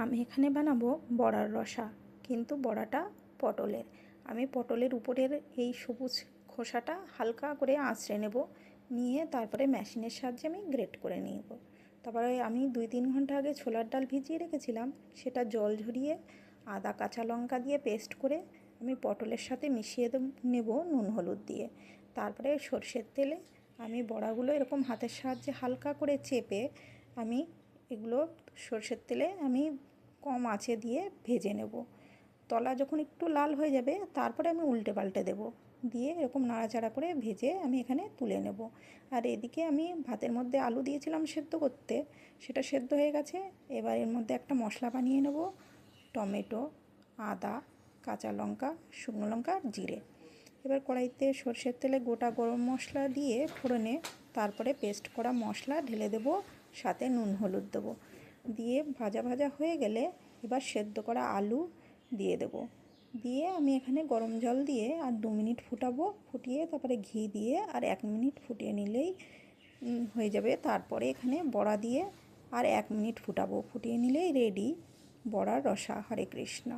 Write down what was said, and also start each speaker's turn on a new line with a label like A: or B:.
A: আমি এখানে বানাবো বড়ার রসা, কিন্তু বড়াটা পটলের। আমি পটলের উপরের এই সবুজ খোসাটা হালকা করে আঁচড়ে নেব, নিয়ে তারপরে মেশিনের সাহায্যে আমি গ্রেট করে নেব। তারপরে আমি 2-3 ঘন্টা আগে ছোলার ডাল ভিজিয়ে রেখেছিলাম, সেটা জল ঝরিয়ে আদা কাঁচা লঙ্কা দিয়ে পেস্ট করে আমি পটলের সাথে মিশিয়ে নেব নুন হলুদ দিয়ে। তারপরে সর্ষের তেলে আমি বড়াগুলো এরকম হাতের সাহায্যে হালকা করে চেপে আমি এগুলো সর্ষের তেলে আমি কম আঁচে দিয়ে ভেজে নেব। তলা যখন একটু লাল হয়ে যাবে তারপরে আমি উল্টে পাল্টে দেবো, দিয়ে এরকম নাড়াচাড়া করে ভেজে আমি এখানে তুলে নেব। আর এদিকে আমি ভাতের মধ্যে আলু দিয়েছিলাম সেদ্ধ করতে, সেটা সেদ্ধ হয়ে গেছে। এবার এর মধ্যে একটা মশলা বানিয়ে নেব, টমেটো, আদা, কাঁচা লঙ্কা, শুকনো লঙ্কা আর জিরে। এবার কড়াইতে সর্ষের তেলে গোটা গরম মশলা দিয়ে ফোড়নে তারপরে পেস্ট করা মশলা ঢেলে দেব, সাথে নুন হলুদ দেবো। দিয়ে ভাজা ভাজা হয়ে গেলে এবার সেদ্ধ করা আলু দিয়ে দেব। দিয়ে আমি এখানে গরম জল দিয়ে আর 2 মিনিট ফুটাবো, ফুটিয়ে তারপরে ঘি দিয়ে আর 1 মিনিট ফুটিয়ে নিলেই হয়ে যাবে। তারপরে এখানে বড়া দিয়ে আর 1 মিনিট ফুটাবো, ফুটিয়ে নিলেই রেডি বড়ার রসা। হরে কৃষ্ণ।